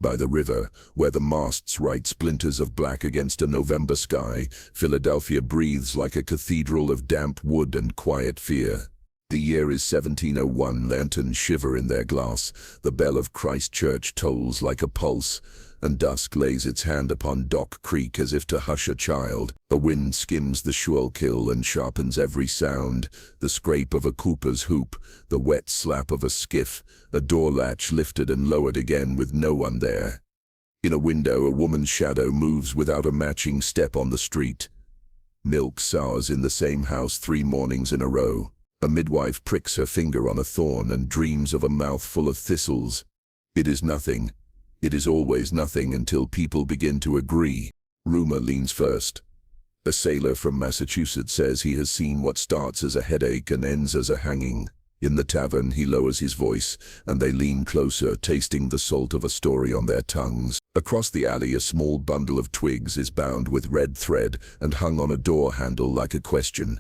By the river, where the masts write splinters of black against a November sky, Philadelphia breathes like a cathedral of damp wood and quiet fear. The year is 1701, lanterns shiver in their glass, the bell of Christ Church tolls like a pulse, and dusk lays its hand upon Dock Creek as if to hush a child. A wind skims the Schuylkill and sharpens every sound, the scrape of a cooper's hoop, the wet slap of a skiff, a door latch lifted and lowered again with no one there. In a window, a woman's shadow moves without a matching step on the street. Milk sours in the same house 3 mornings in a row. A midwife pricks her finger on a thorn and dreams of a mouth full of thistles. It is nothing. It is always nothing until people begin to agree. Rumor leans first. A sailor from Massachusetts says he has seen what starts as a headache and ends as a hanging. In the tavern, he lowers his voice, and they lean closer, tasting the salt of a story on their tongues. Across the alley, a small bundle of twigs is bound with red thread and hung on a door handle like a question.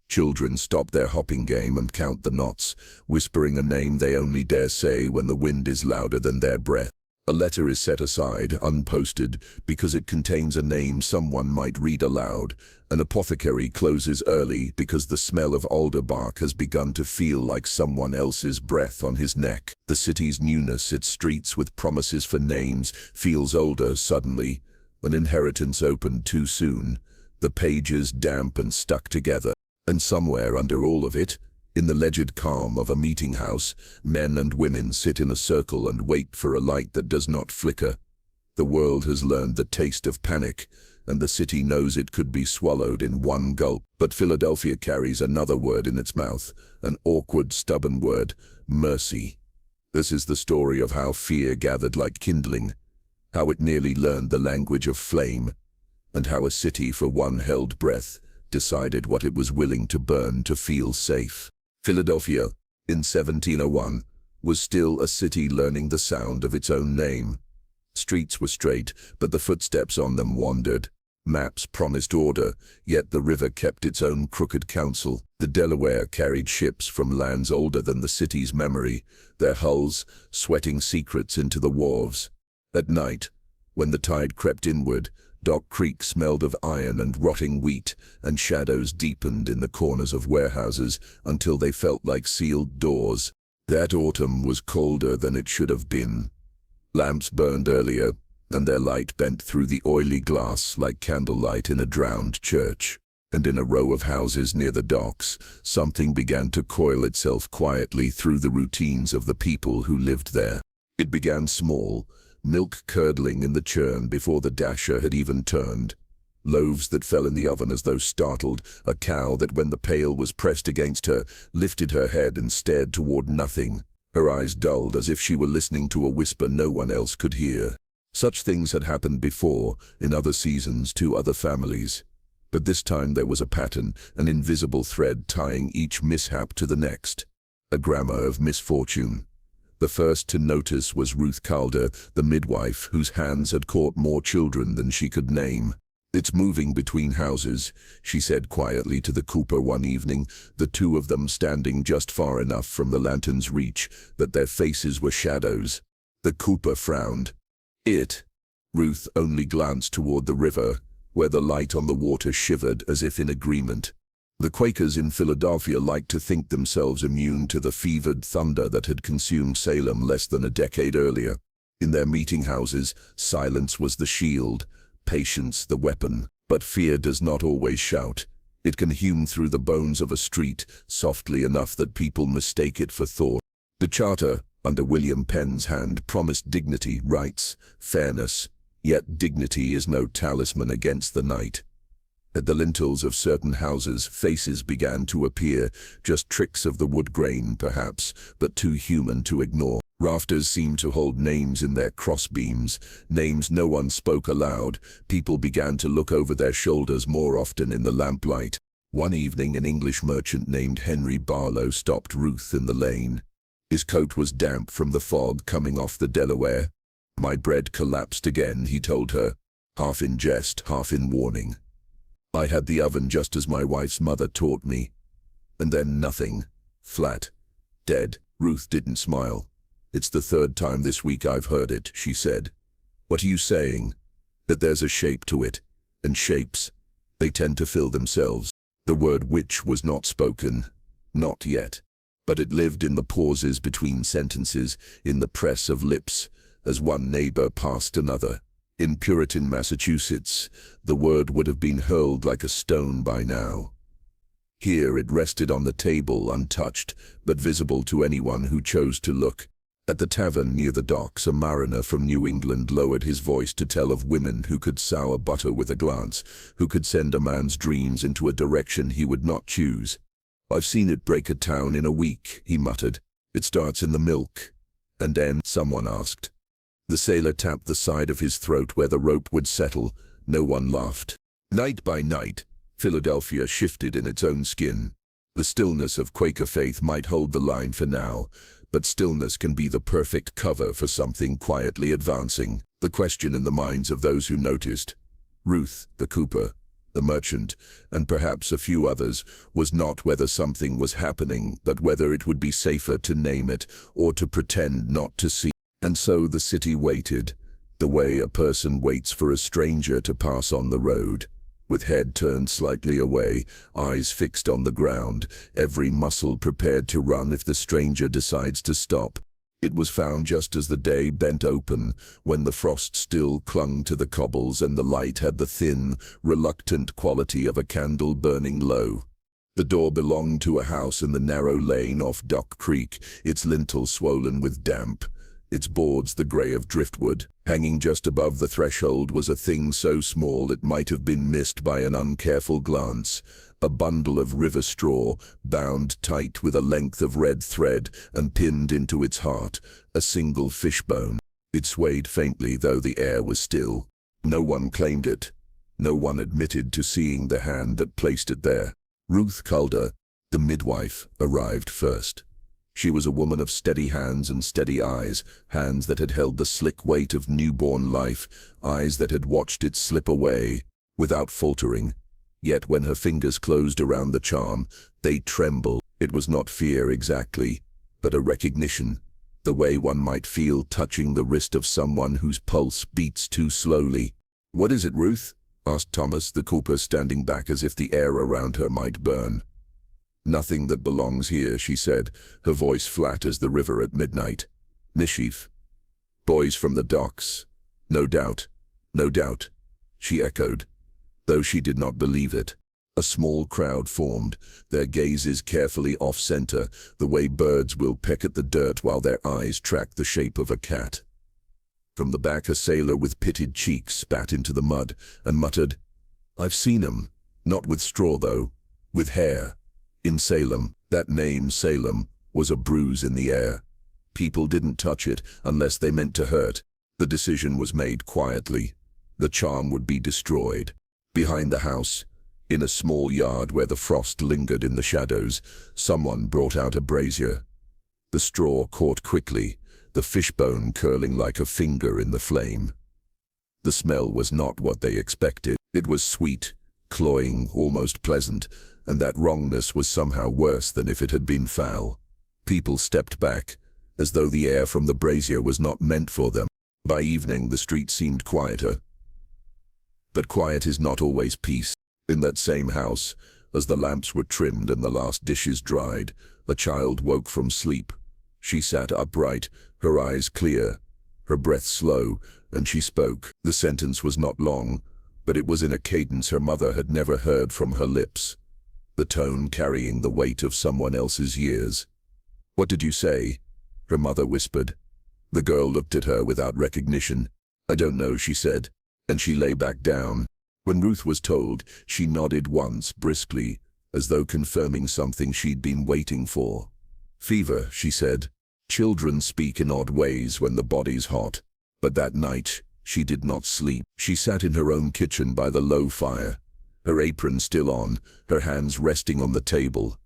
Children stop their hopping game and count the knots, whispering a name they only dare say when the wind is louder than their breath. A letter is set aside, unposted, because it contains a name someone might read aloud. An apothecary closes early because the smell of alder bark has begun to feel like someone else's breath on his neck. The city's newness, its streets with promises for names, feels older suddenly. An inheritance opened too soon. The pages damp and stuck together. And somewhere under all of it, in the legid calm of a meeting house, men and women sit in a circle and wait for a light that does not flicker. The world has learned the taste of panic, and the city knows it could be swallowed in one gulp. But Philadelphia carries another word in its mouth, an awkward, stubborn word: mercy. This is the story of how fear gathered like kindling, how it nearly learned the language of flame, and how a city, for one held breath, decided what it was willing to burn to feel safe. Philadelphia, in 1701, was still a city learning the sound of its own name. Streets were straight, but the footsteps on them wandered. Maps promised order, yet the river kept its own crooked counsel. The Delaware carried ships from lands older than the city's memory, their hulls sweating secrets into the wharves. At night, when the tide crept inward, Dock Creek smelled of iron and rotting wheat, and shadows deepened in the corners of warehouses until they felt like sealed doors. That autumn was colder than it should have been. Lamps burned earlier, and their light bent through the oily glass like candlelight in a drowned church. And in a row of houses near the docks, something began to coil itself quietly through the routines of the people who lived there. It began small, milk curdling in the churn before the dasher had even turned. Loaves that fell in the oven as though startled, a cow that when the pail was pressed against her, lifted her head and stared toward nothing, her eyes dulled as if she were listening to a whisper no one else could hear. Such things had happened before, in other seasons, to other families. But this time there was a pattern, an invisible thread tying each mishap to the next. A grammar of misfortune. The first to notice was Ruth Calder, the midwife, whose hands had caught more children than she could name. "It's moving between houses," she said quietly to the cooper one evening, the two of them standing just far enough from the lantern's reach that their faces were shadows. The cooper frowned. "It?" Ruth only glanced toward the river, where the light on the water shivered as if in agreement. The Quakers in Philadelphia liked to think themselves immune to the fevered thunder that had consumed Salem less than a decade earlier. In their meeting houses, silence was the shield, patience the weapon. But fear does not always shout. It can hum through the bones of a street, softly enough that people mistake it for thought. The Charter, under William Penn's hand, promised dignity, rights, fairness. Yet dignity is no talisman against the night. At the lintels of certain houses, faces began to appear, just tricks of the wood grain, perhaps, but too human to ignore. Rafters seemed to hold names in their crossbeams, names no one spoke aloud. People began to look over their shoulders more often in the lamplight. One evening, an English merchant named Henry Barlow stopped Ruth in the lane. His coat was damp from the fog coming off the Delaware. "My bread collapsed again," he told her, half in jest, half in warning. "I had the oven just as my wife's mother taught me. And then nothing. Flat. Dead." Ruth didn't smile. "It's the 3rd time this week I've heard it," she said. What are you saying? That there's a shape to it, and shapes, they tend to fill themselves. The word witch was not spoken, not yet, but it lived in the pauses between sentences, in the press of lips, as one neighbor passed another. In Puritan Massachusetts, the word would have been hurled like a stone by now. Here it rested on the table untouched, but visible to anyone who chose to look. At the tavern near the docks, a mariner from New England lowered his voice to tell of women who could sour butter with a glance, who could send a man's dreams into a direction he would not choose. "I've seen it break a town in a week," he muttered. "It starts in the milk." "And then?" someone asked. The sailor tapped the side of his throat where the rope would settle. No one laughed. Night by night, Philadelphia shifted in its own skin. The stillness of Quaker faith might hold the line for now, but stillness can be the perfect cover for something quietly advancing. The question in the minds of those who noticed, Ruth, the cooper, the merchant, and perhaps a few others, was not whether something was happening, but whether it would be safer to name it or to pretend not to see. And so the city waited, the way a person waits for a stranger to pass on the road. With head turned slightly away, eyes fixed on the ground, every muscle prepared to run if the stranger decides to stop. It was found just as the day bent open, when the frost still clung to the cobbles and the light had the thin, reluctant quality of a candle burning low. The door belonged to a house in the narrow lane off Duck Creek, its lintel swollen with damp, its boards the gray of driftwood. Hanging just above the threshold was a thing so small it might have been missed by an uncareful glance, a bundle of river straw, bound tight with a length of red thread and pinned into its heart, a single fishbone. It swayed faintly though the air was still. No one claimed it. No one admitted to seeing the hand that placed it there. Ruth Calder, the midwife, arrived first. She was a woman of steady hands and steady eyes, hands that had held the slick weight of newborn life, eyes that had watched it slip away, without faltering. Yet when her fingers closed around the charm, they trembled. It was not fear exactly, but a recognition, the way one might feel touching the wrist of someone whose pulse beats too slowly. "What is it, Ruth?" asked Thomas, the cooper, standing back as if the air around her might burn. "Nothing that belongs here," she said, her voice flat as the river at midnight. "Mischief. Boys from the docks. No doubt, no doubt," she echoed, though she did not believe it. A small crowd formed, their gazes carefully off-center, the way birds will peck at the dirt while their eyes track the shape of a cat. From the back a sailor with pitted cheeks spat into the mud and muttered, "I've seen 'em. Not with straw though, with hair. In Salem." That name, Salem, was a bruise in the air. People didn't touch it unless they meant to hurt. The decision was made quietly. The charm would be destroyed. Behind the house, in a small yard where the frost lingered in the shadows, someone brought out a brazier. The straw caught quickly, the fishbone curling like a finger in the flame. The smell was not what they expected. It was sweet, cloying, almost pleasant, and that wrongness was somehow worse than if it had been foul. People stepped back, as though the air from the brazier was not meant for them. By evening the street seemed quieter. But quiet is not always peace. In that same house, as the lamps were trimmed and the last dishes dried, a child woke from sleep. She sat upright, her eyes clear, her breath slow, and she spoke. The sentence was not long, but it was in a cadence her mother had never heard from her lips, the tone carrying the weight of someone else's years. "What did you say?" her mother whispered. The girl looked at her without recognition. "I don't know," she said, and she lay back down. When Ruth was told, she nodded once, briskly, as though confirming something she'd been waiting for. "Fever," she said. "Children speak in odd ways when the body's hot." But that night, she did not sleep. She sat in her own kitchen by the low fire, her apron still on, her hands resting on the table.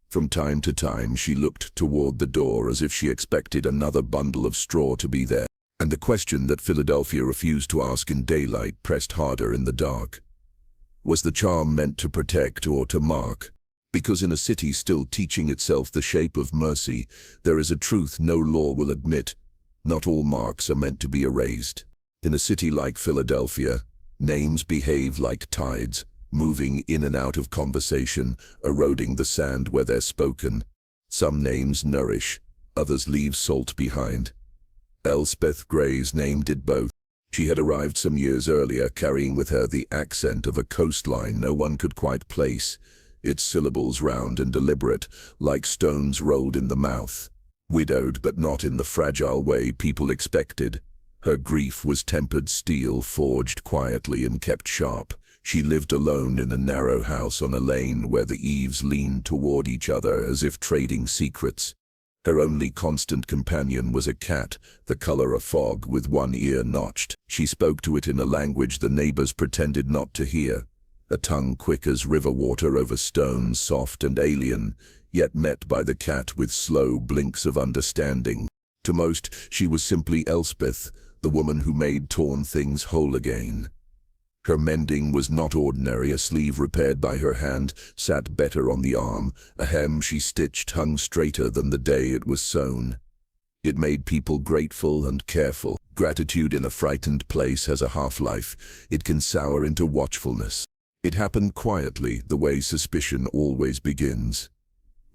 From time to time she looked toward the door as if she expected another bundle of straw to be there, and the question that Philadelphia refused to ask in daylight pressed harder in the dark. Was the charm meant to protect or to mark? Because in a city still teaching itself the shape of mercy, there is a truth no law will admit: not all marks are meant to be erased. In a city like Philadelphia, names behave like tides, moving in and out of conversation, eroding the sand where they're spoken. Some names nourish, others leave salt behind. Elspeth Gray's name did both. She had arrived some years earlier, carrying with her the accent of a coastline no one could quite place, its syllables round and deliberate, like stones rolled in the mouth. Widowed, but not in the fragile way people expected. Her grief was tempered steel, forged quietly and kept sharp. She lived alone in a narrow house on a lane where the eaves leaned toward each other as if trading secrets. Her only constant companion was a cat, the color of fog, with one ear notched. She spoke to it in a language the neighbors pretended not to hear, a tongue quick as river water over stones, soft and alien, yet met by the cat with slow blinks of understanding. To most, she was simply Elspeth, the woman who made torn things whole again. Her mending was not ordinary. A sleeve repaired by her hand sat better on the arm. A hem she stitched hung straighter than the day it was sewn. It made people grateful and careful. Gratitude in a frightened place has a half-life. It can sour into watchfulness. It happened quietly, the way suspicion always begins.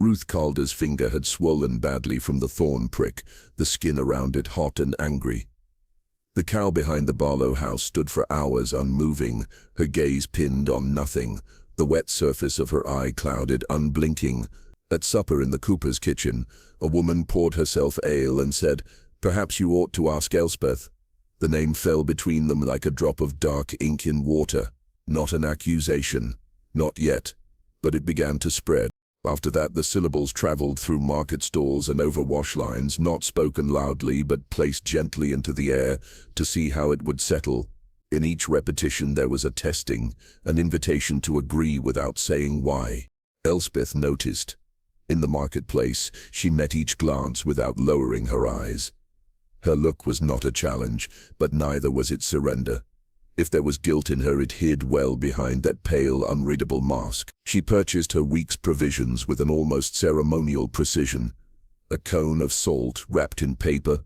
Ruth Calder's finger had swollen badly from the thorn prick, the skin around it hot and angry. The cow behind the Barlow house stood for hours unmoving, her gaze pinned on nothing, the wet surface of her eye clouded, unblinking. At supper in the Cooper's kitchen, a woman poured herself ale and said, "Perhaps you ought to ask Elspeth." The name fell between them like a drop of dark ink in water. Not an accusation, not yet, but it began to spread. After that, the syllables traveled through market stalls and over wash lines, not spoken loudly but placed gently into the air to see how it would settle. In each repetition there was a testing, an invitation to agree without saying why. Elspeth noticed. In the marketplace, she met each glance without lowering her eyes. Her look was not a challenge, but neither was it surrender. If there was guilt in her, it hid well behind that pale, unreadable mask. She purchased her week's provisions with an almost ceremonial precision. A cone of salt wrapped in paper,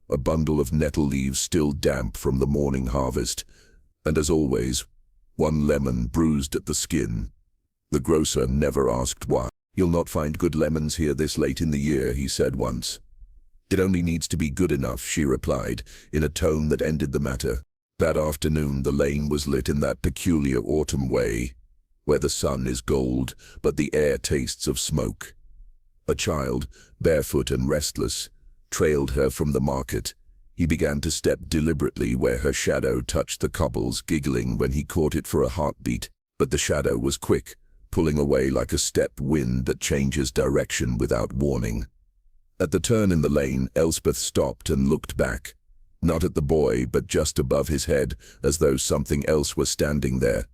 a bundle of nettle leaves still damp from the morning harvest, and as always, one lemon bruised at the skin. The grocer never asked why. "You'll not find good lemons here this late in the year," he said once. "It only needs to be good enough," she replied, in a tone that ended the matter. That afternoon the lane was lit in that peculiar autumn way, where the sun is gold, but the air tastes of smoke. A child, barefoot and restless, trailed her from the market. He began to step deliberately where her shadow touched the cobbles, giggling when he caught it for a heartbeat. But the shadow was quick, pulling away like a steppe wind that changes direction without warning. At the turn in the lane, Elspeth stopped and looked back. Not at the boy, but just above his head, as though something else were standing there.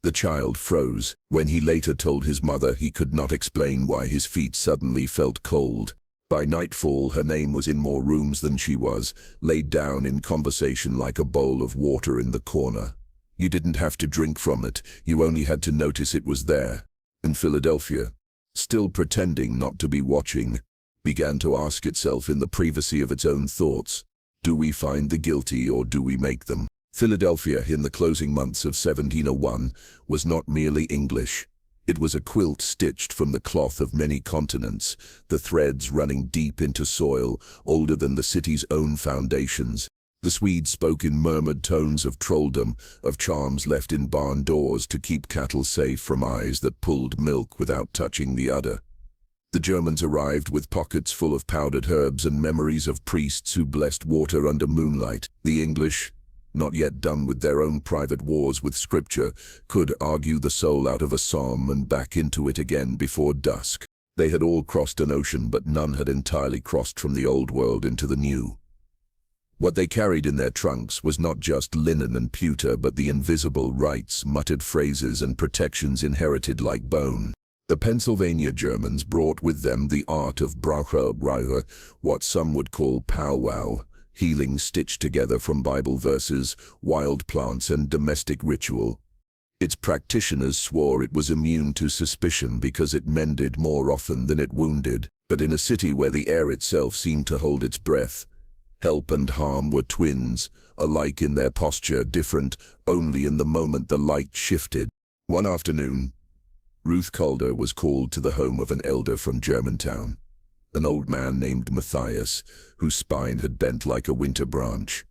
The child froze. When he later told his mother, he could not explain why his feet suddenly felt cold. By nightfall, her name was in more rooms than she was, laid down in conversation like a bowl of water in the corner. You didn't have to drink from it, you only had to notice it was there. And Philadelphia, still pretending not to be watching, began to ask itself in the privacy of its own thoughts, do we find the guilty or do we make them? Philadelphia in the closing months of 1701 was not merely English. It was a quilt stitched from the cloth of many continents, the threads running deep into soil, older than the city's own foundations. The Swedes spoke in murmured tones of trolldom, of charms left in barn doors to keep cattle safe from eyes that pulled milk without touching the udder. The Germans arrived with pockets full of powdered herbs and memories of priests who blessed water under moonlight. The English, not yet done with their own private wars with scripture, could argue the soul out of a psalm and back into it again before dusk. They had all crossed an ocean, but none had entirely crossed from the old world into the new. What they carried in their trunks was not just linen and pewter, but the invisible rites, muttered phrases, and protections inherited like bone. The Pennsylvania Germans brought with them the art of Brauche, what some would call powwow, healing stitched together from Bible verses, wild plants, and domestic ritual. Its practitioners swore it was immune to suspicion because it mended more often than it wounded. But in a city where the air itself seemed to hold its breath, Help and harm were twins, alike in their posture, different only in the moment the light shifted. One afternoon, Ruth Calder was called to the home of an elder from Germantown, an old man named Matthias, whose spine had bent like a winter branch.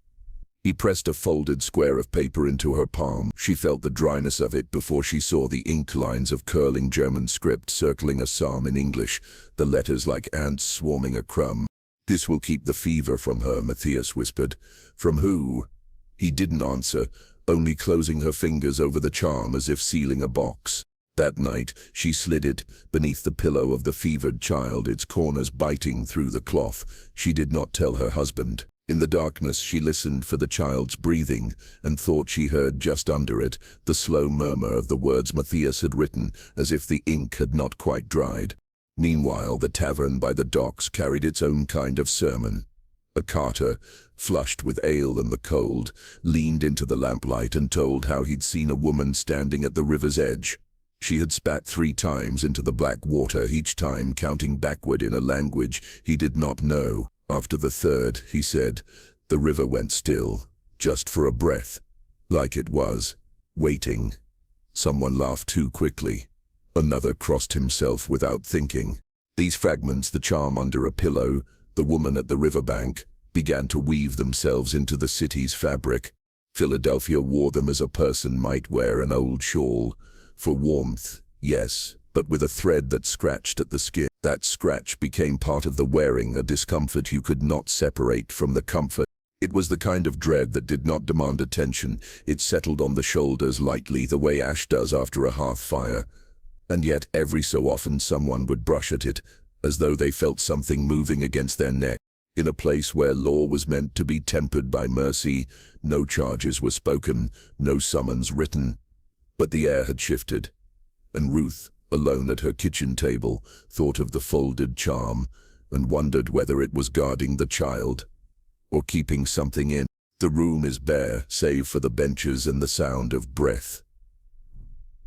He pressed a folded square of paper into her palm. She felt the dryness of it before she saw the ink lines of curling German script circling a psalm in English, the letters like ants swarming a crumb. "This will keep the fever from her," Matthias whispered. "From who?" He didn't answer, only closing her fingers over the charm as if sealing a box. That night, she slid it beneath the pillow of the fevered child, its corners biting through the cloth. She did not tell her husband. In the darkness, she listened for the child's breathing and thought she heard just under it the slow murmur of the words Matthias had written, as if the ink had not quite dried. Meanwhile, the tavern by the docks carried its own kind of sermon. A carter, flushed with ale and the cold, leaned into the lamplight and told how he'd seen a woman standing at the river's edge. She had spat 3 times into the black water, each time counting backward in a language he did not know. After the third, he said, the river went still, just for a breath, like it was waiting. Someone laughed too quickly. Another crossed himself without thinking. These fragments, the charm under a pillow, the woman at the riverbank, began to weave themselves into the city's fabric. Philadelphia wore them as a person might wear an old shawl. For warmth, yes, but with a thread that scratched at the skin. That scratch became part of the wearing, a discomfort you could not separate from the comfort. It was the kind of dread that did not demand attention. It settled on the shoulders lightly, the way ash does after a hearth fire. And yet every so often someone would brush at it, as though they felt something moving against their neck. In a place where law was meant to be tempered by mercy, no charges were spoken, no summons written. But the air had shifted, and Ruth, alone at her kitchen table, thought of the folded charm and wondered whether it was guarding the child or keeping something in. The room is bare, save for the benches and the sound of breath.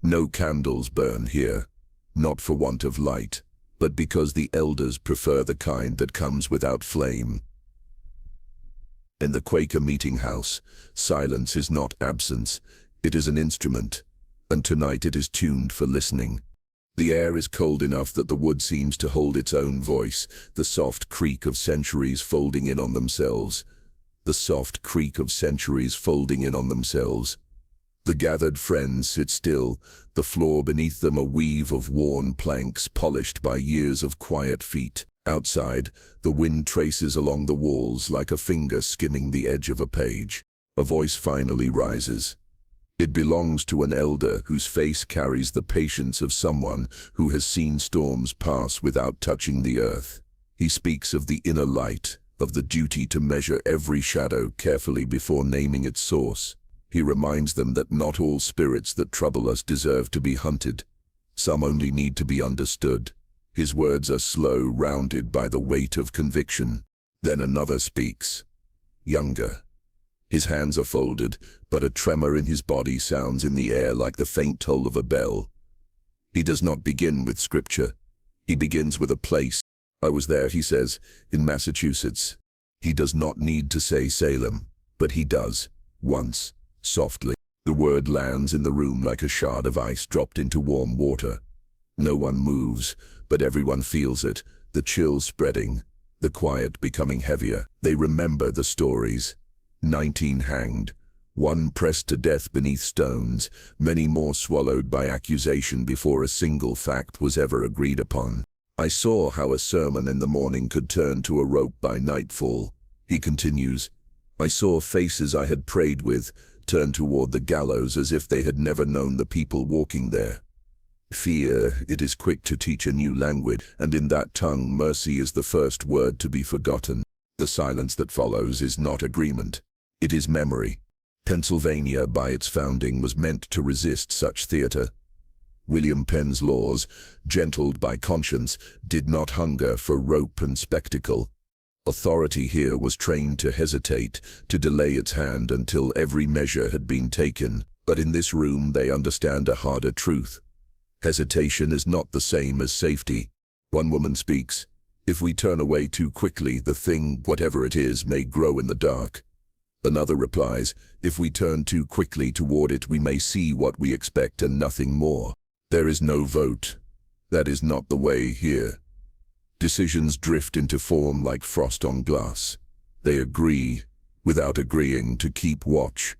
No candles burn here, not for want of light, but because the elders prefer the kind that comes without flame. In the Quaker meetinghouse, silence is not absence, it is an instrument, and tonight it is tuned for listening. The air is cold enough that the wood seems to hold its own voice, the soft creak of centuries folding in on themselves. The soft creak of centuries folding in on themselves. The gathered friends sit still, the floor beneath them a weave of worn planks polished by years of quiet feet. Outside, the wind traces along the walls like a finger skimming the edge of a page. A voice finally rises. It belongs to an elder whose face carries the patience of someone who has seen storms pass without touching the earth. He speaks of the inner light, of the duty to measure every shadow carefully before naming its source. He reminds them that not all spirits that trouble us deserve to be hunted. Some only need to be understood. His words are slow, rounded by the weight of conviction. Then another speaks, younger. His hands are folded, but a tremor in his body sounds in the air like the faint toll of a bell. He does not begin with scripture. He begins with a place. I was there, he says, in Massachusetts. He does not need to say Salem, but he does, once, softly. The word lands in the room like a shard of ice dropped into warm water. No one moves, but everyone feels it, the chill spreading, the quiet becoming heavier. They remember the stories. 19 hanged, 1 pressed to death beneath stones, many more swallowed by accusation before a single fact was ever agreed upon. I saw how a sermon in the morning could turn to a rope by nightfall. He continues, I saw faces I had prayed with turn toward the gallows as if they had never known the people walking there. Fear, it is quick to teach a new language, and in that tongue mercy is the first word to be forgotten. The silence that follows is not agreement. It is memory. Pennsylvania, by its founding, was meant to resist such theater. William Penn's laws, gentled by conscience, did not hunger for rope and spectacle. Authority here was trained to hesitate, to delay its hand until every measure had been taken. But in this room they understand a harder truth. Hesitation is not the same as safety. One woman speaks, If we turn away too quickly, the thing, whatever it is, may grow in the dark. Another replies, if we turn too quickly toward it, we may see what we expect and nothing more. There is no vote. That is not the way here. Decisions drift into form like frost on glass. They agree, without agreeing, to keep watch.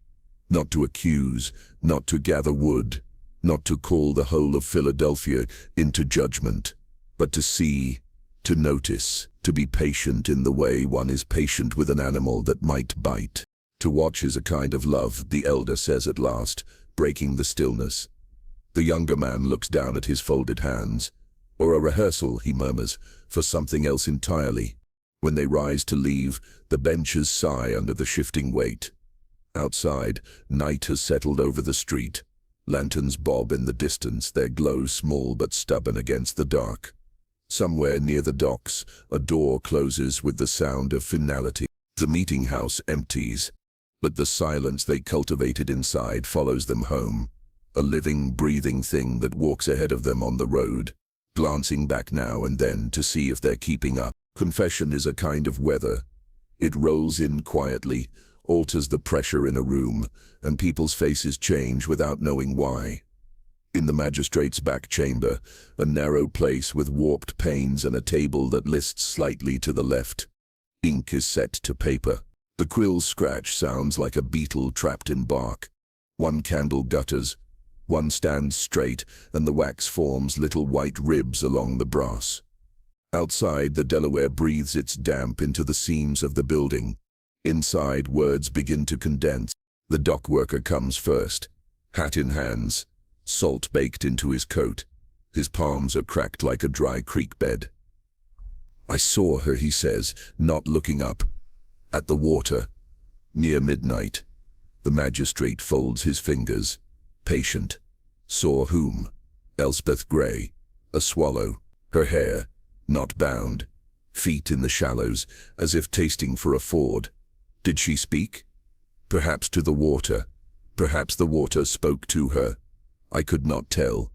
Not to accuse, not to gather wood, not to call the whole of Philadelphia into judgment, but to see, to notice, to be patient in the way one is patient with an animal that might bite. To watch is a kind of love, the elder says at last, breaking the stillness. The younger man looks down at his folded hands. Or a rehearsal, he murmurs, for something else entirely. When they rise to leave, the benches sigh under the shifting weight. Outside, night has settled over the street. Lanterns bob in the distance, their glow small but stubborn against the dark. Somewhere near the docks, a door closes with the sound of finality. The meeting house empties, but the silence they cultivated inside follows them home. A living, breathing thing that walks ahead of them on the road, glancing back now and then to see if they're keeping up. Confession is a kind of weather. It rolls in quietly, alters the pressure in a room, and people's faces change without knowing why. In the magistrate's back chamber, a narrow place with warped panes and a table that lists slightly to the left. Ink is set to paper. The quill's scratch sounds like a beetle trapped in bark. One candle gutters, one stands straight, and the wax forms little white ribs along the brass. Outside, the Delaware breathes its damp into the seams of the building. Inside, words begin to condense. The dock worker comes first, hat in hands, salt baked into his coat. His palms are cracked like a dry creek bed. I saw her, he says, not looking up. At the water, near midnight. The magistrate folds his fingers. Patient. Saw whom? Elspeth Gray. A swallow. Her hair, not bound. Feet in the shallows, as if tasting for a ford. Did she speak? Perhaps to the water. Perhaps the water spoke to her. I could not tell.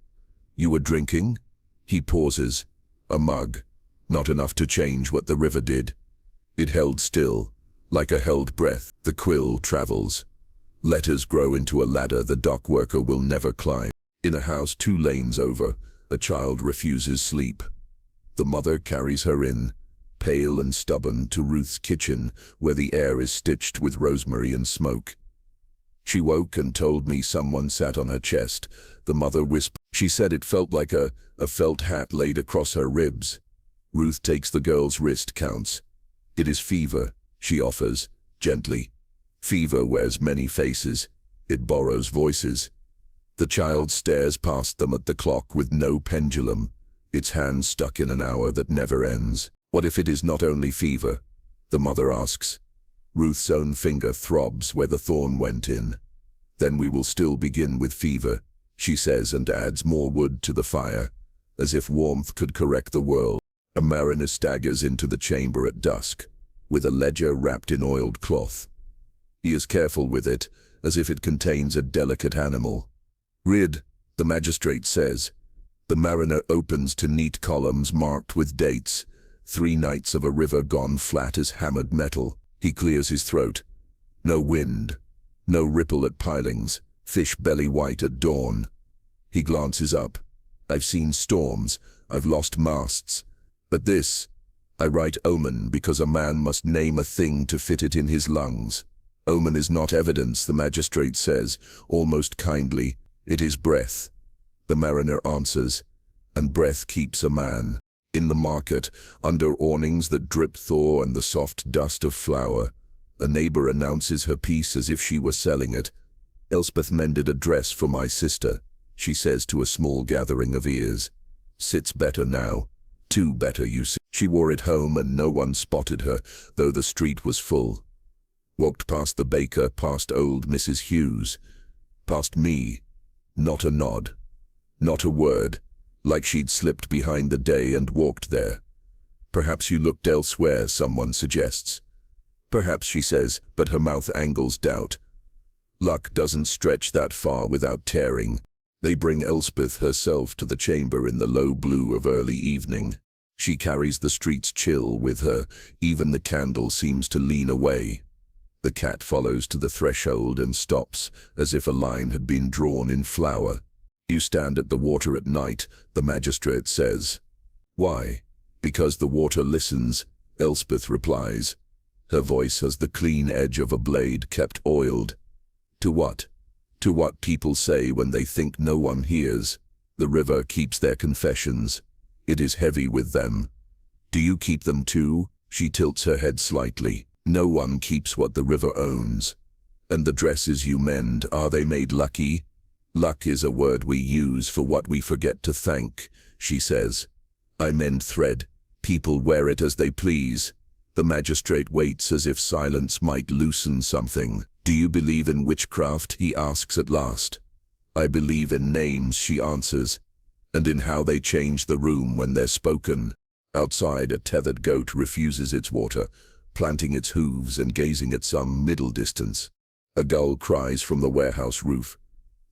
You were drinking? He pauses. A mug. Not enough to change what the river did. It held still, like a held breath. The quill travels. Letters grow into a ladder the dock worker will never climb. In a house 2 lanes over, a child refuses sleep. The mother carries her in, pale and stubborn, to Ruth's kitchen, where the air is stitched with rosemary and smoke. She woke and told me someone sat on her chest. The mother whispered. She said it felt like a felt hat laid across her ribs. Ruth takes the girl's wrist, counts. It is fever, she offers, gently. Fever wears many faces. It borrows voices. The child stares past them at the clock with no pendulum, its hand stuck in an hour that never ends. What if it is not only fever? The mother asks. Ruth's own finger throbs where the thorn went in. Then we will still begin with fever, she says, and adds more wood to the fire, as if warmth could correct the world. A mariner staggers into the chamber at dusk, with a ledger wrapped in oiled cloth. He is careful with it, as if it contains a delicate animal. Read, the magistrate says. The mariner opens to neat columns marked with dates. 3 nights of a river gone flat as hammered metal. He clears his throat. No wind. No ripple at pilings. Fish belly white at dawn. He glances up. I've seen storms. I've lost masts. But this, I write omen because a man must name a thing to fit it in his lungs. Omen is not evidence, the magistrate says, almost kindly. It is breath. The mariner answers, and breath keeps a man. In the market, under awnings that drip thaw and the soft dust of flour, a neighbor announces her piece as if she were selling it. Elspeth mended a dress for my sister, she says to a small gathering of ears. Sits better now. 2 better, you see. She wore it home and no one spotted her, though the street was full. Walked past the baker, past old Mrs. Hughes, past me. Not a nod. Not a word. Like she'd slipped behind the day and walked there. Perhaps you looked elsewhere, someone suggests. Perhaps, she says, but her mouth angles doubt. Luck doesn't stretch that far without tearing. They bring Elspeth herself to the chamber in the low blue of early evening. She carries the street's chill with her, even the candle seems to lean away. The cat follows to the threshold and stops, as if a line had been drawn in flour. You stand at the water at night, the magistrate says. Why? Because the water listens, Elspeth replies. Her voice has the clean edge of a blade kept oiled. To what? To what people say when they think no one hears. The river keeps their confessions. It is heavy with them. Do you keep them too? She tilts her head slightly. No one keeps what the river owns. And the dresses you mend, are they made lucky? Luck is a word we use for what we forget to thank, she says. I mend thread. People wear it as they please. The magistrate waits as if silence might loosen something. Do you believe in witchcraft? He asks at last. I believe in names, she answers, and in how they change the room when they're spoken. Outside, a tethered goat refuses its water, planting its hooves and gazing at some middle distance. A gull cries from the warehouse roof.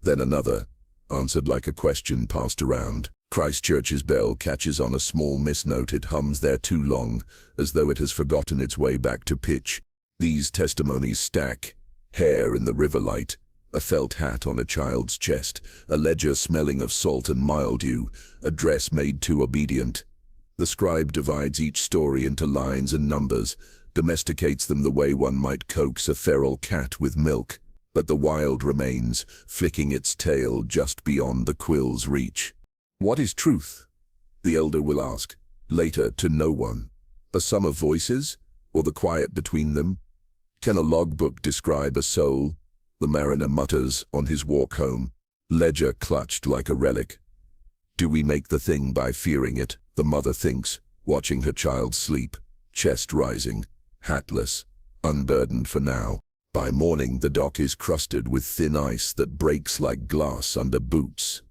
Then another, answered like a question passed around. Christchurch's bell catches on a small misnote. It hums there too long, as though it has forgotten its way back to pitch. These testimonies stack. Hair in the river light, a felt hat on a child's chest, a ledger smelling of salt and mildew, a dress made too obedient. The scribe divides each story into lines and numbers, domesticates them the way one might coax a feral cat with milk. But the wild remains, flicking its tail just beyond the quill's reach. What is truth? The elder will ask, later to no one. A sum of voices, or the quiet between them? Can a logbook describe a soul? The mariner mutters on his walk home, ledger clutched like a relic. Do we make the thing by fearing it? The mother thinks, watching her child sleep, chest rising, hatless, unburdened for now. By morning the dock is crusted with thin ice that breaks like glass under boots.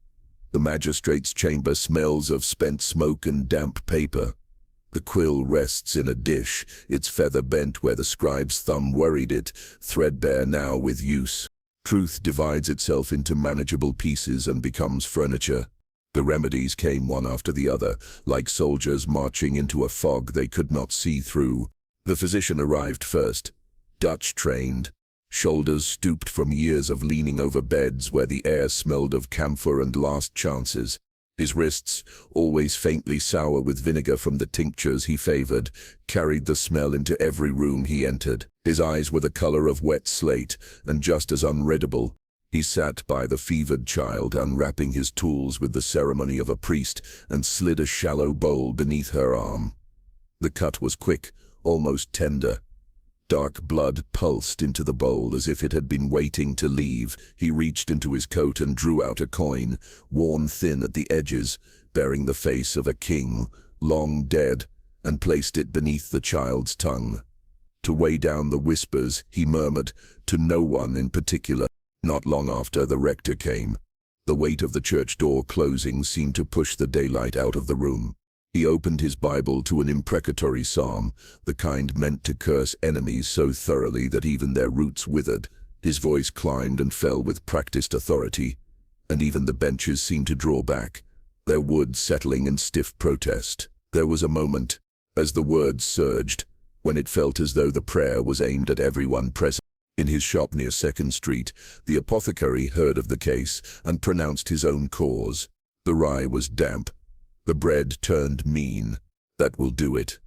The magistrate's chamber smells of spent smoke and damp paper. The quill rests in a dish, its feather bent where the scribe's thumb worried it, threadbare now with use. Truth divides itself into manageable pieces and becomes furniture. The remedies came one after the other, like soldiers marching into a fog they could not see through. The physician arrived first, Dutch-trained, shoulders stooped from years of leaning over beds where the air smelled of camphor and last chances. His wrists, always faintly sour with vinegar from the tinctures he favored, carried the smell into every room he entered. His eyes were the color of wet slate, and just as unreadable. He sat by the fevered child, unwrapping his tools with the ceremony of a priest, and slid a shallow bowl beneath her arm. The cut was quick, almost tender. Dark blood pulsed into the bowl as if it had been waiting to leave. He reached into his coat and drew out a coin, worn thin at the edges, bearing the face of a king, long dead, and placed it beneath the child's tongue. To weigh down the whispers, he murmured, to no one in particular. Not long after, the rector came. The weight of the church door closing seemed to push the daylight out of the room. He opened his Bible to an imprecatory psalm, the kind meant to curse enemies so thoroughly that even their roots withered. His voice climbed and fell with practiced authority, and even the benches seemed to draw back, their wood settling in stiff protest. There was a moment, as the words surged, when it felt as though the prayer was aimed at everyone present. In his shop near 2nd Street, the apothecary heard of the case and pronounced his own cause. The rye was damp. The bread turned mean. That will do it.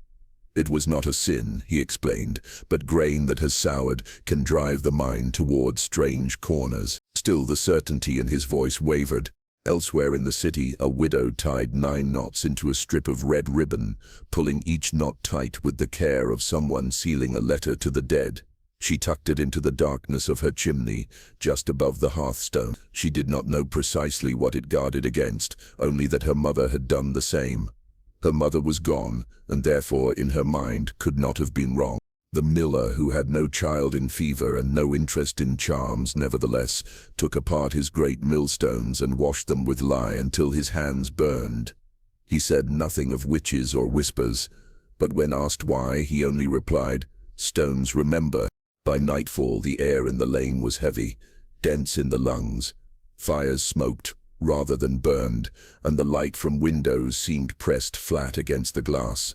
It was not a sin, he explained, but grain that has soured can drive the mind toward strange corners. Still the certainty in his voice wavered. Elsewhere in the city, a widow tied 9 knots into a strip of red ribbon, pulling each knot tight with the care of someone sealing a letter to the dead. She tucked it into the darkness of her chimney, just above the hearthstone. She did not know precisely what it guarded against, only that her mother had done the same. Her mother was gone, and therefore, in her mind, could not have been wrong. The miller, who had no child in fever and no interest in charms, nevertheless, took apart his great millstones and washed them with lye until his hands burned. He said nothing of witches or whispers, but when asked why, he only replied, "Stones remember." By nightfall, the air in the lane was heavy, dense in the lungs. Fires smoked, rather than burned, and the light from windows seemed pressed flat against the glass.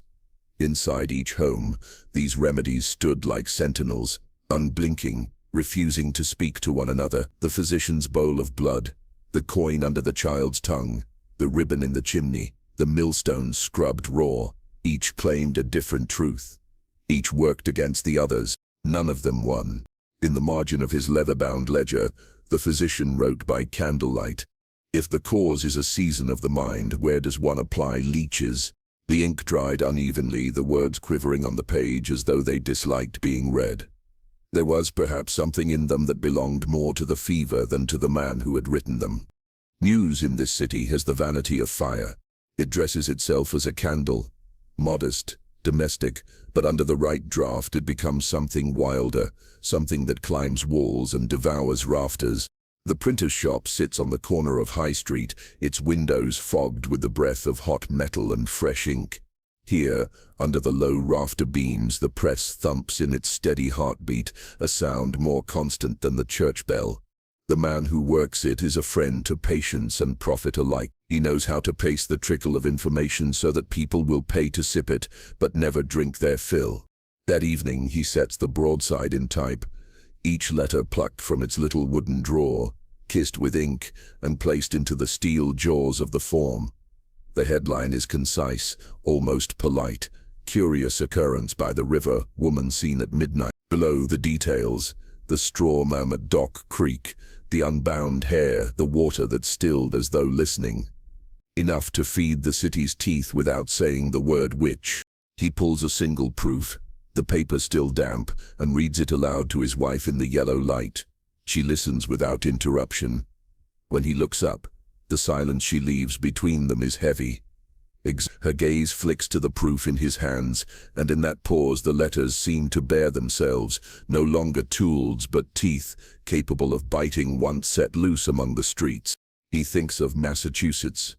Inside each home, these remedies stood like sentinels, unblinking, refusing to speak to one another. The physician's bowl of blood, the coin under the child's tongue, the ribbon in the chimney, the millstones scrubbed raw, each claimed a different truth. Each worked against the others, none of them won. In the margin of his leather-bound ledger, the physician wrote by candlelight, "If the cause is a season of the mind, where does one apply leeches?" The ink dried unevenly, the words quivering on the page as though they disliked being read. There was perhaps something in them that belonged more to the fever than to the man who had written them. News in this city has the vanity of fire. It dresses itself as a candle, modest, domestic, but under the right draught it becomes something wilder, something that climbs walls and devours rafters. The printer's shop sits on the corner of High Street, its windows fogged with the breath of hot metal and fresh ink. Here, under the low rafter beams, the press thumps in its steady heartbeat, a sound more constant than the church bell. The man who works it is a friend to patience and profit alike. He knows how to pace the trickle of information so that people will pay to sip it, but never drink their fill. That evening he sets the broadside in type, each letter plucked from its little wooden drawer, kissed with ink, and placed into the steel jaws of the form. The headline is concise, almost polite. "Curious occurrence by the river, woman seen at midnight." Below the details, the straw murmured dock creak, the unbound hair, the water that stilled as though listening. Enough to feed the city's teeth without saying the word which. He pulls a single proof, the paper still damp, and reads it aloud to his wife in the yellow light. She listens without interruption. When he looks up, the silence she leaves between them is heavy. Her gaze flicks to the proof in his hands, and in that pause the letters seem to bare themselves, no longer tools but teeth, capable of biting once set loose among the streets. He thinks of Massachusetts,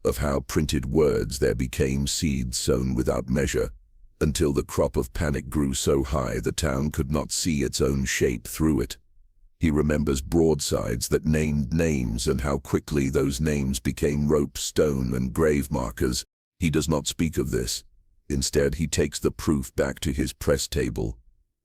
of how printed words there became seeds sown without measure, until the crop of panic grew so high the town could not see its own shape through it. He remembers broadsides that named names and how quickly those names became rope, stone, and grave markers. He does not speak of this. Instead, he takes the proof back to his press table.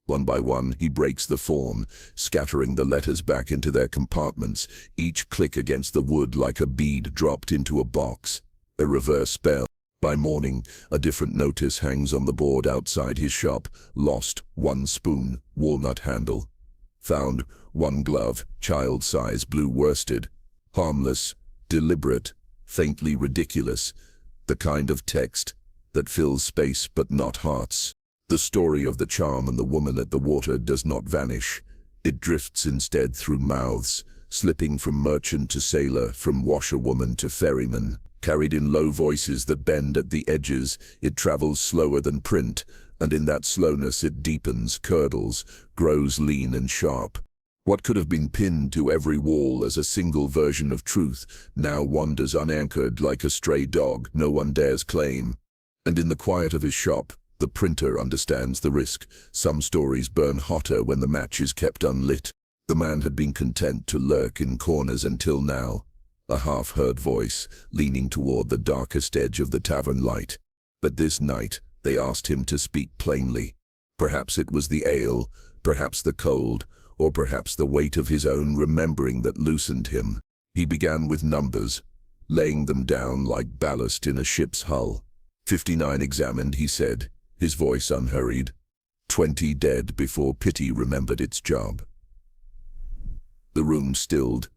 One by one, he breaks the form, scattering the letters back into their compartments, each click against the wood like a bead dropped into a box. A reverse spell. By morning, a different notice hangs on the board outside his shop. Lost, 1 spoon, walnut handle. Found, 1 glove, child size, blue worsted. Harmless, deliberate, faintly ridiculous. The kind of text that fills space but not hearts. The story of the charm and the woman at the water does not vanish. It drifts instead through mouths, slipping from merchant to sailor, from washerwoman to ferryman. Carried in low voices that bend at the edges, it travels slower than print, and in that slowness it deepens, curdles, grows lean and sharp. What could have been pinned to every wall as a single version of truth now wanders unanchored like a stray dog no one dares claim. And in the quiet of his shop, the printer understands the risk. Some stories burn hotter when the match is kept unlit. The man had been content to lurk in corners until now, a half-heard voice leaning toward the darkest edge of the tavern light. But this night, they asked him to speak plainly. Perhaps it was the ale, perhaps the cold, or perhaps the weight of his own remembering that loosened him. He began with numbers, laying them down like ballast in a ship's hull. 59 examined, he said, his voice unhurried. 20 dead before pity remembered its job. The room stilled,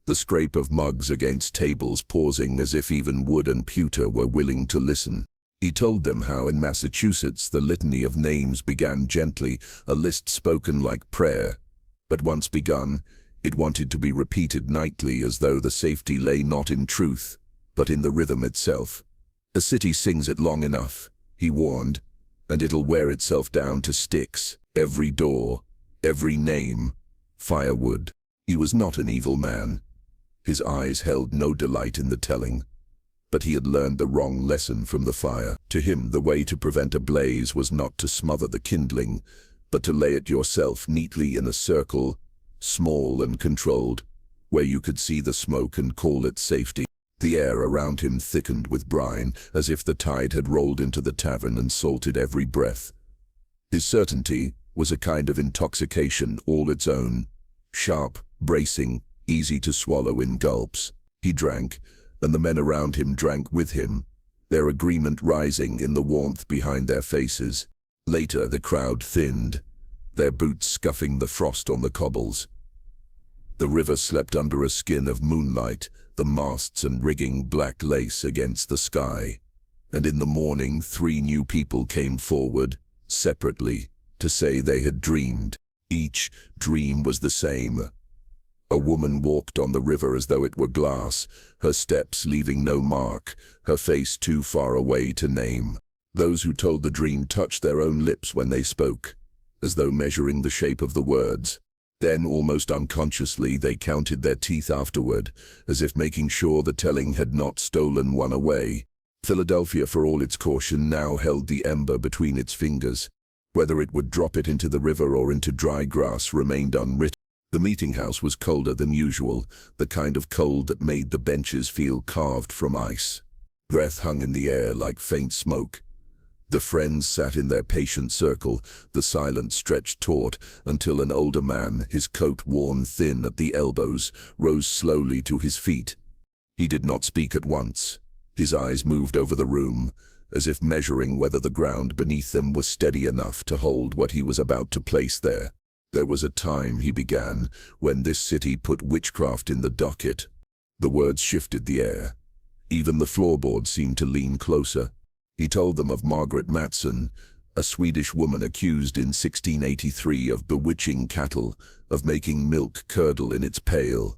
the scrape of mugs against tables pausing as if even wood and pewter were willing to listen. He told them how in Massachusetts the litany of names began gently, a list spoken like prayer. But once begun, it wanted to be repeated nightly as though the safety lay not in truth, but in the rhythm itself. A city sings it long enough, he warned, and it'll wear itself down to sticks. Every door, every name, firewood. He was not an evil man. His eyes held no delight in the telling. But he had learned the wrong lesson from the fire. To him, the way to prevent a blaze was not to smother the kindling, but to lay it yourself neatly in a circle, small and controlled. where you could see the smoke and call it safety. The air around him thickened with brine, as if the tide had rolled into the tavern and salted every breath. His certainty was a kind of intoxication all its own, sharp, bracing, easy to swallow in gulps. He drank, and the men around him drank with him, their agreement rising in the warmth behind their faces. Later the crowd thinned, their boots scuffing the frost on the cobbles. The river slept under a skin of moonlight, the masts and rigging black lace against the sky. And in the morning 3 new people came forward, separately, to say they had dreamed. Each dream was the same. A woman walked on the river as though it were glass, her steps leaving no mark, her face too far away to name. Those who told the dream touched their own lips when they spoke, as though measuring the shape of the words. Then, almost unconsciously, they counted their teeth afterward, as if making sure the telling had not stolen one away. Philadelphia, for all its caution, now held the ember between its fingers. Whether it would drop it into the river or into dry grass remained unwritten. The meetinghouse was colder than usual, the kind of cold that made the benches feel carved from ice. Breath hung in the air like faint smoke. The friends sat in their patient circle, the silence stretched taut, until an older man, his coat worn thin at the elbows, rose slowly to his feet. He did not speak at once. His eyes moved over the room, as if measuring whether the ground beneath them was steady enough to hold what he was about to place there. There was a time, he began, when this city put witchcraft in the docket. The words shifted the air. Even the floorboards seemed to lean closer. He told them of Margaret Matson, a Swedish woman accused in 1683 of bewitching cattle, of making milk curdle in its pail.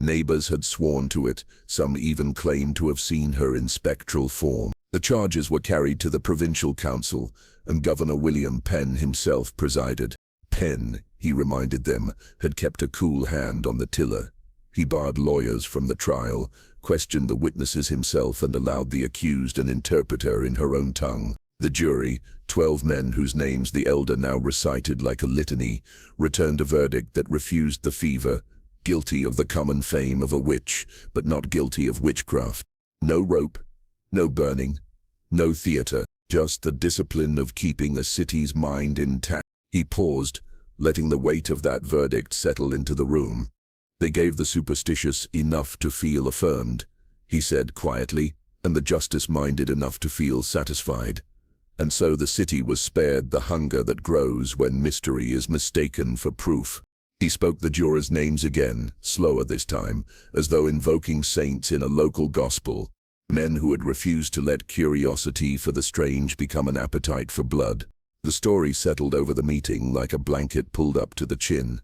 Neighbors had sworn to it, some even claimed to have seen her in spectral form. The charges were carried to the provincial council, and Governor William Penn himself presided. Penn, he reminded them, had kept a cool hand on the tiller. He barred lawyers from the trial, questioned the witnesses himself, and allowed the accused an interpreter in her own tongue. The jury, 12 men whose names the elder now recited like a litany, returned a verdict that refused the fever, guilty of the common fame of a witch, but not guilty of witchcraft. No rope, no burning, no theater, just the discipline of keeping a city's mind intact. He paused, letting the weight of that verdict settle into the room. They gave the superstitious enough to feel affirmed, he said quietly, and the justice-minded enough to feel satisfied. And so the city was spared the hunger that grows when mystery is mistaken for proof. He spoke the jurors' names again, slower this time, as though invoking saints in a local gospel, men who had refused to let curiosity for the strange become an appetite for blood. The story settled over the meeting like a blanket pulled up to the chin.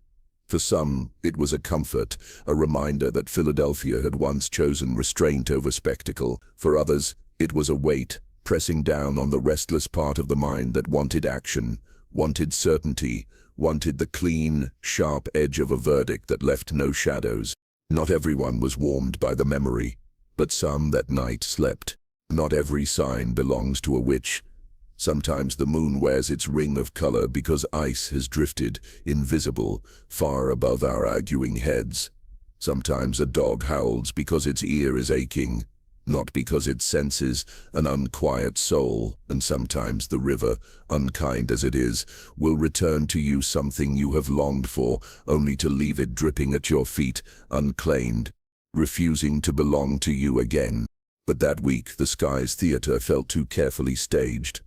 For some, it was a comfort, a reminder that Philadelphia had once chosen restraint over spectacle. For others, it was a weight, pressing down on the restless part of the mind that wanted action, wanted certainty, wanted the clean, sharp edge of a verdict that left no shadows. Not everyone was warmed by the memory, but some that night slept. Not every sign belongs to a witch. Sometimes the moon wears its ring of color because ice has drifted, invisible, far above our arguing heads. Sometimes a dog howls because its ear is aching, not because it senses an unquiet soul. And sometimes the river, unkind as it is, will return to you something you have longed for, only to leave it dripping at your feet, unclaimed, refusing to belong to you again. But that week the sky's theater felt too carefully staged.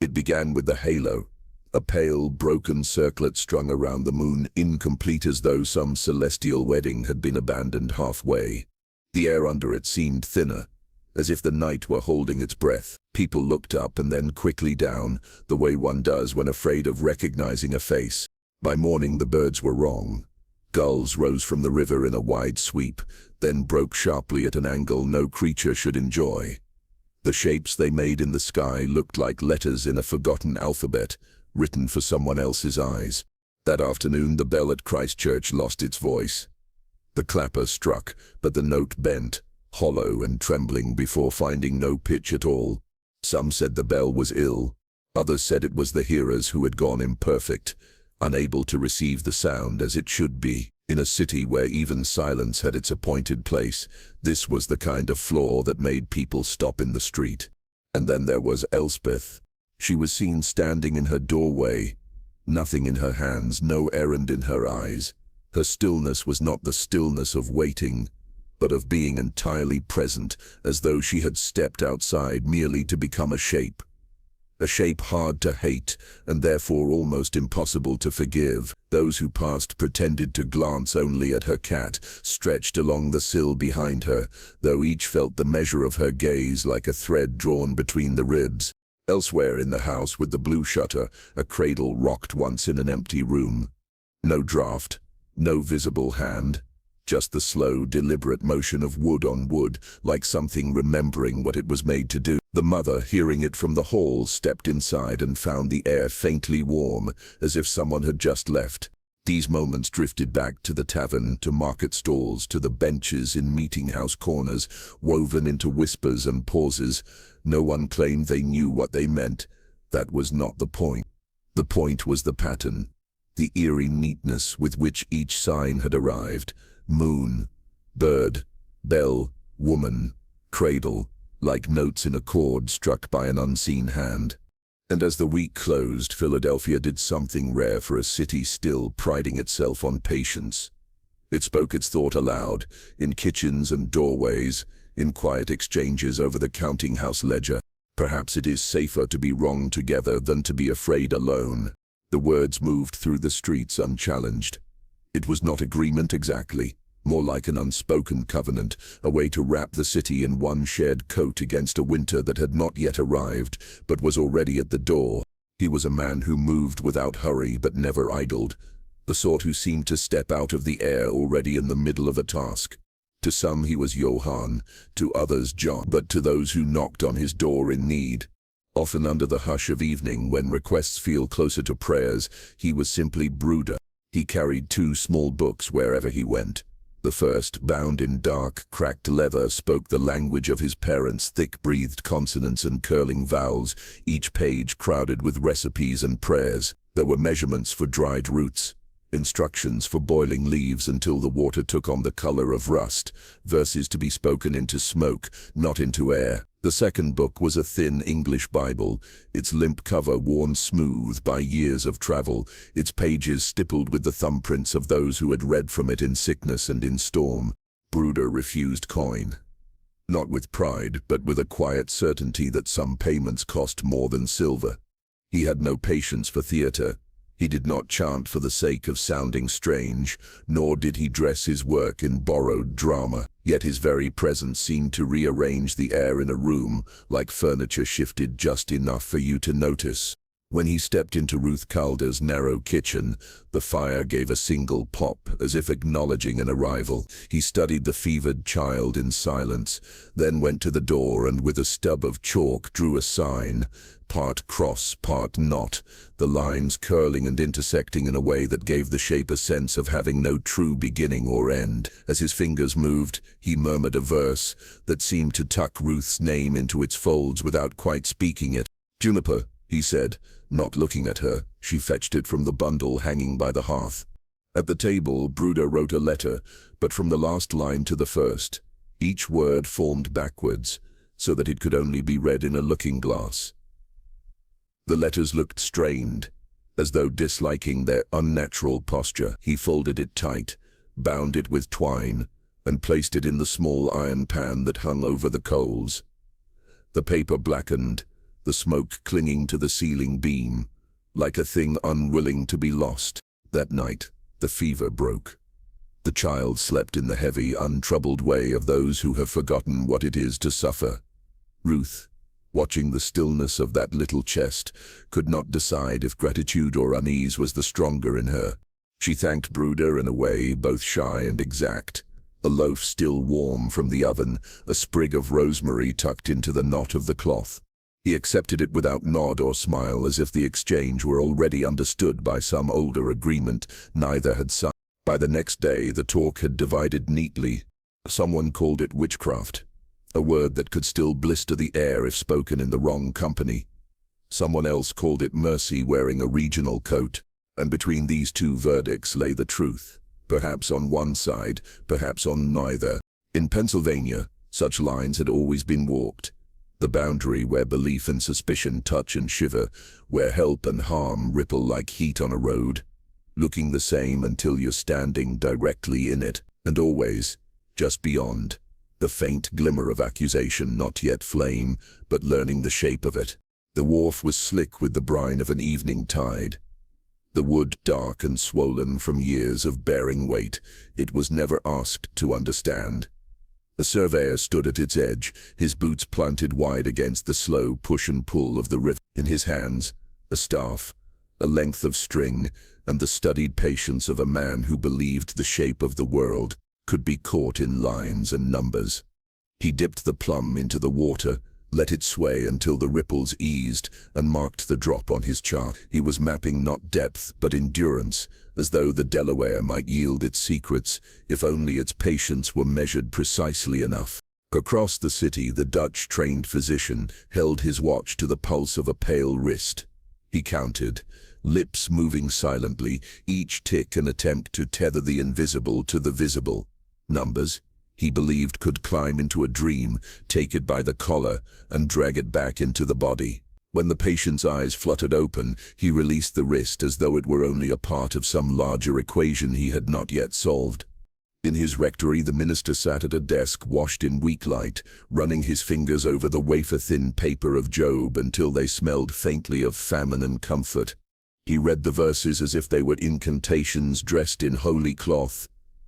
It began with the halo, a pale, broken circlet strung around the moon, incomplete as though some celestial wedding had been abandoned halfway. The air under it seemed thinner, as if the night were holding its breath. People looked up and then quickly down, the way one does when afraid of recognizing a face. By morning the birds were wrong. Gulls rose from the river in a wide sweep, then broke sharply at an angle no creature should enjoy. The shapes they made in the sky looked like letters in a forgotten alphabet, written for someone else's eyes. That afternoon the bell at Christ Church lost its voice. The clapper struck, but the note bent, hollow and trembling before finding no pitch at all. Some said the bell was ill. Others said it was the hearers who had gone imperfect, unable to receive the sound as it should be. In a city where even silence had its appointed place, this was the kind of flaw that made people stop in the street. And then there was Elspeth. She was seen standing in her doorway, nothing in her hands, no errand in her eyes. Her stillness was not the stillness of waiting, but of being entirely present, as though she had stepped outside merely to become a shape hard to hate, and therefore almost impossible to forgive. Those who passed pretended to glance only at her cat, stretched along the sill behind her, though each felt the measure of her gaze like a thread drawn between the ribs. Elsewhere in the house with the blue shutter, a cradle rocked once in an empty room. No draught, no visible hand, just the slow, deliberate motion of wood on wood, like something remembering what it was made to do. The mother, hearing it from the hall, stepped inside and found the air faintly warm, as if someone had just left. These moments drifted back to the tavern, to market stalls, to the benches in meetinghouse corners, woven into whispers and pauses. No one claimed they knew what they meant. That was not the point. The point was the pattern, the eerie neatness with which each sign had arrived. Moon, bird, bell, woman, cradle, like notes in a chord struck by an unseen hand. And as the week closed, Philadelphia did something rare for a city still priding itself on patience. It spoke its thought aloud, in kitchens and doorways, in quiet exchanges over the counting-house ledger. Perhaps it is safer to be wrong together than to be afraid alone. The words moved through the streets unchallenged. It was not agreement exactly, more like an unspoken covenant, a way to wrap the city in one shared coat against a winter that had not yet arrived, but was already at the door. He was a man who moved without hurry but never idled, the sort who seemed to step out of the air already in the middle of a task. To some he was Johann, to others John, but to those who knocked on his door in need, often under the hush of evening when requests feel closer to prayers, he was simply Bruder. He carried 2 small books wherever he went. The first, bound in dark, cracked leather, spoke the language of his parents' thick-breathed consonants and curling vowels, each page crowded with recipes and prayers. There were measurements for dried roots, instructions for boiling leaves until the water took on the color of rust, verses to be spoken into smoke, not into air. The second book was a thin English Bible, its limp cover worn smooth by years of travel, its pages stippled with the thumbprints of those who had read from it in sickness and in storm. Bruder refused coin. Not with pride, but with a quiet certainty that some payments cost more than silver. He had no patience for theater. He did not chant for the sake of sounding strange, nor did he dress his work in borrowed drama. Yet his very presence seemed to rearrange the air in a room, like furniture shifted just enough for you to notice. When he stepped into Ruth Calder's narrow kitchen, the fire gave a single pop, as if acknowledging an arrival. He studied the fevered child in silence, then went to the door and with a stub of chalk drew a sign, part cross, part knot, the lines curling and intersecting in a way that gave the shape a sense of having no true beginning or end. As his fingers moved, he murmured a verse that seemed to tuck Ruth's name into its folds without quite speaking it. "Juniper," he said, not looking at her. She fetched it from the bundle hanging by the hearth. At the table, Bruder wrote a letter, but from the last line to the first, each word formed backwards, so that it could only be read in a looking-glass. The letters looked strained, as though disliking their unnatural posture. He folded it tight, bound it with twine, and placed it in the small iron pan that hung over the coals. The paper blackened, the smoke clinging to the ceiling beam, like a thing unwilling to be lost. That night, the fever broke. The child slept in the heavy, untroubled way of those who have forgotten what it is to suffer. Ruth, watching the stillness of that little chest, could not decide if gratitude or unease was the stronger in her. She thanked Bruder in a way both shy and exact. A loaf still warm from the oven, a sprig of rosemary tucked into the knot of the cloth. He accepted it without nod or smile, as if the exchange were already understood by some older agreement neither had signed. By the next day, the talk had divided neatly. Someone called it witchcraft, a word that could still blister the air if spoken in the wrong company. Someone else called it mercy wearing a regional coat, and between these two verdicts lay the truth. perhaps on one side, perhaps on neither. In Pennsylvania, such lines had always been walked. The boundary where belief and suspicion touch and shiver, where help and harm ripple like heat on a road, looking the same until you're standing directly in it, and always, just beyond, the faint glimmer of accusation, not yet flame, but learning the shape of it. The wharf was slick with the brine of an evening tide. The wood dark and swollen from years of bearing weight, it was never asked to understand. The surveyor stood at its edge, his boots planted wide against the slow push and pull of the river. In his hands, a staff, a length of string, and the studied patience of a man who believed the shape of the world could be caught in lines and numbers. He dipped the plum into the water, let it sway until the ripples eased, and marked the drop on his chart. He was mapping not depth but endurance, as though the Delaware might yield its secrets if only its patience were measured precisely enough. Across the city, the Dutch-trained physician held his watch to the pulse of a pale wrist. He counted, lips moving silently, each tick an attempt to tether the invisible to the visible. Numbers, he believed, could climb into a dream, take it by the collar, and drag it back into the body. When the patient's eyes fluttered open, he released the wrist as though it were only a part of some larger equation he had not yet solved. In his rectory, the minister sat at a desk washed in weak light, running his fingers over the wafer-thin paper of Job until they smelled faintly of famine and comfort. He read the verses as if they were incantations dressed in holy cloth.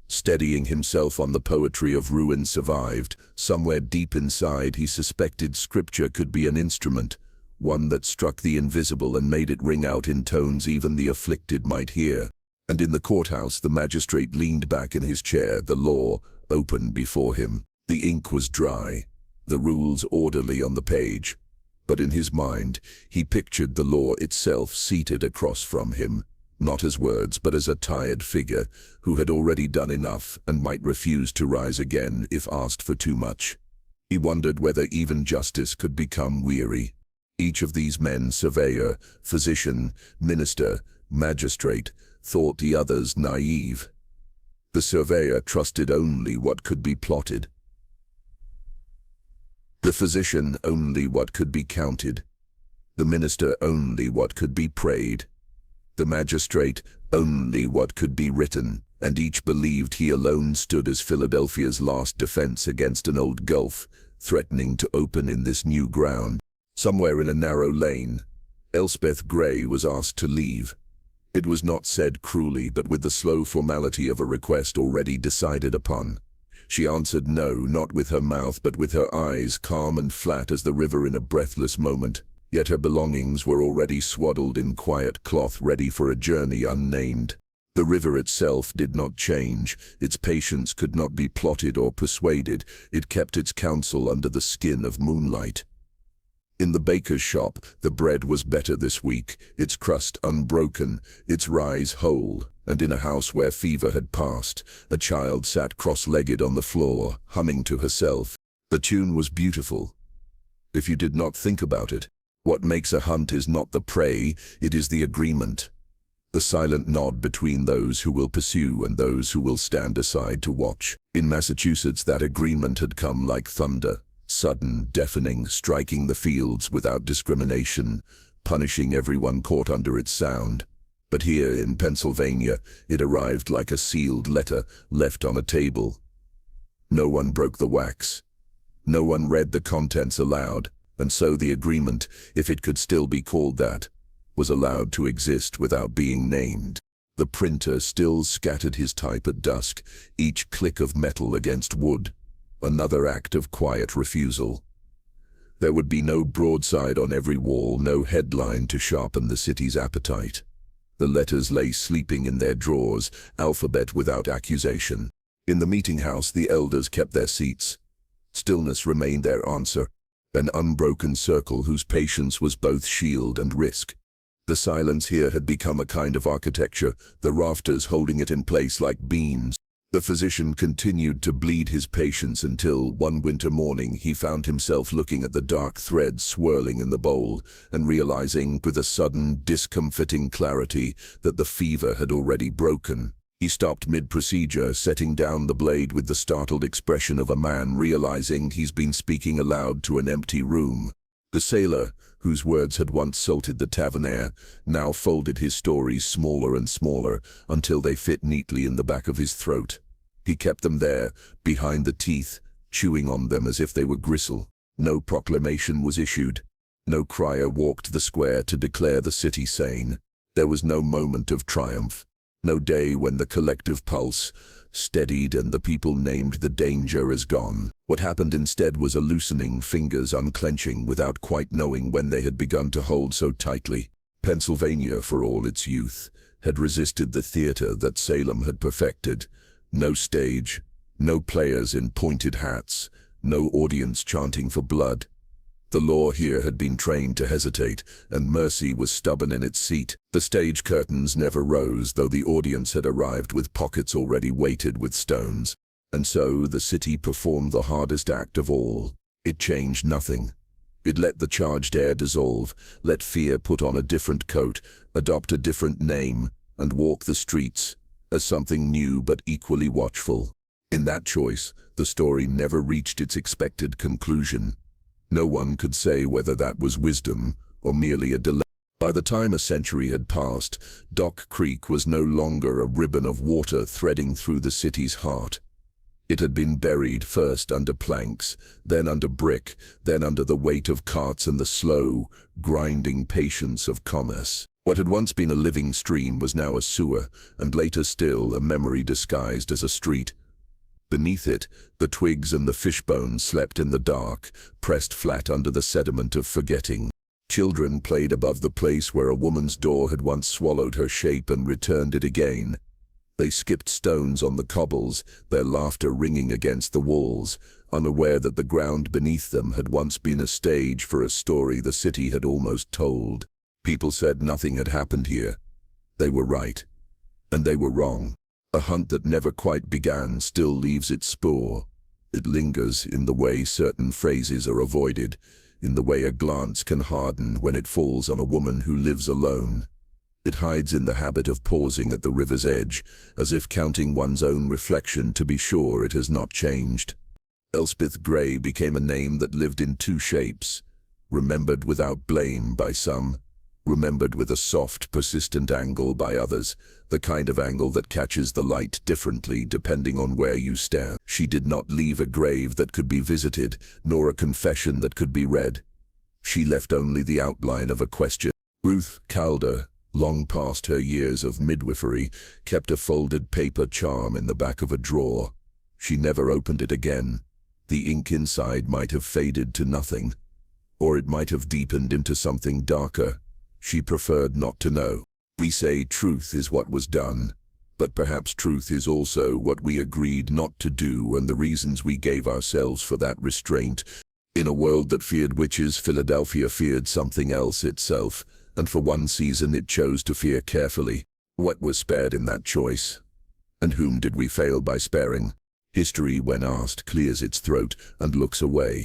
Steadying himself on the poetry of ruin survived, somewhere deep inside he suspected scripture could be an instrument, one that struck the invisible and made it ring out in tones even the afflicted might hear. And in the courthouse the magistrate leaned back in his chair, the law open before him. The ink was dry, the rules orderly on the page, but in his mind he pictured the law itself seated across from him, not as words but as a tired figure who had already done enough and might refuse to rise again if asked for too much. He wondered whether even justice could become weary. Each of these men, surveyor, physician, minister, magistrate, thought the others naive. The surveyor trusted only what could be plotted. The physician only what could be counted. The minister only what could be prayed. The magistrate only what could be written, and each believed he alone stood as Philadelphia's last defense against an old gulf, threatening to open in this new ground. Somewhere in a narrow lane, Elspeth Gray was asked to leave. It was not said cruelly, but with the slow formality of a request already decided upon. She answered no, not with her mouth but with her eyes, calm and flat as the river in a breathless moment. Yet her belongings were already swaddled in quiet cloth, ready for a journey unnamed. The river itself did not change. Its patience could not be plotted or persuaded. It kept its counsel under the skin of moonlight. In the baker's shop, the bread was better this week, its crust unbroken, its rise whole, and in a house where fever had passed, a child sat cross-legged on the floor, humming to herself. The tune was beautiful, if you did not think about it. What makes a hunt is not the prey, it is the agreement. The silent nod between those who will pursue and those who will stand aside to watch. In Massachusetts, that agreement had come like thunder. Sudden, deafening, striking the fields without discrimination, punishing everyone caught under its sound. But here in Pennsylvania, it arrived like a sealed letter left on a table. No one broke the wax. No one read the contents aloud, and so the agreement, if it could still be called that, was allowed to exist without being named. The printer still scattered his type at dusk, each click of metal against wood. Another act of quiet refusal. There would be no broadside on every wall, no headline to sharpen the city's appetite. The letters lay sleeping in their drawers, alphabet without accusation. In the meetinghouse, the elders kept their seats. Stillness remained their answer, an unbroken circle whose patience was both shield and risk. The silence here had become a kind of architecture, the rafters holding it in place like beams. The physician continued to bleed his patients until, one winter morning, he found himself looking at the dark threads swirling in the bowl and realizing, with a sudden, discomforting clarity, that the fever had already broken. He stopped mid-procedure, setting down the blade with the startled expression of a man realizing he's been speaking aloud to an empty room. The sailor, whose words had once salted the tavernier, now folded his stories smaller and smaller until they fit neatly in the back of his throat. He kept them there, behind the teeth, chewing on them as if they were gristle. No proclamation was issued. No crier walked the square to declare the city sane. There was no moment of triumph. No day when the collective pulse steadied and the people named the danger as gone. What happened instead was a loosening, fingers unclenching without quite knowing when they had begun to hold so tightly. Pennsylvania, for all its youth, had resisted the theater that Salem had perfected. No stage, no players in pointed hats, no audience chanting for blood. The law here had been trained to hesitate, and mercy was stubborn in its seat. The stage curtains never rose, though the audience had arrived with pockets already weighted with stones. And so the city performed the hardest act of all. It changed nothing. It let the charged air dissolve, let fear put on a different coat, adopt a different name, and walk the streets as something new but equally watchful. In that choice, the story never reached its expected conclusion. No one could say whether that was wisdom or merely a delay. By the time a century had passed, Dock Creek was no longer a ribbon of water threading through the city's heart. It had been buried first under planks, then under brick, then under the weight of carts and the slow, grinding patience of commerce. What had once been a living stream was now a sewer, and later still a memory disguised as a street. Beneath it, the twigs and the fishbones slept in the dark, pressed flat under the sediment of forgetting. Children played above the place where a woman's door had once swallowed her shape and returned it again. They skipped stones on the cobbles, their laughter ringing against the walls, unaware that the ground beneath them had once been a stage for a story the city had almost told. People said nothing had happened here. They were right. And they were wrong. A hunt that never quite began still leaves its spoor. It lingers in the way certain phrases are avoided, in the way a glance can harden when it falls on a woman who lives alone. It hides in the habit of pausing at the river's edge, as if counting one's own reflection to be sure it has not changed. Elspeth Gray became a name that lived in two shapes, remembered without blame by some, remembered with a soft, persistent angle by others, the kind of angle that catches the light differently depending on where you stand. She did not leave a grave that could be visited, nor a confession that could be read. She left only the outline of a question. Ruth Calder, long past her years of midwifery, kept a folded paper charm in the back of a drawer. She never opened it again. The ink inside might have faded to nothing, or it might have deepened into something darker. She preferred not to know. We say truth is what was done, but perhaps truth is also what we agreed not to do and the reasons we gave ourselves for that restraint. In a world that feared witches, Philadelphia feared something else itself, and for one season it chose to fear carefully. What was spared in that choice? And whom did we fail by sparing? History, when asked, clears its throat and looks away.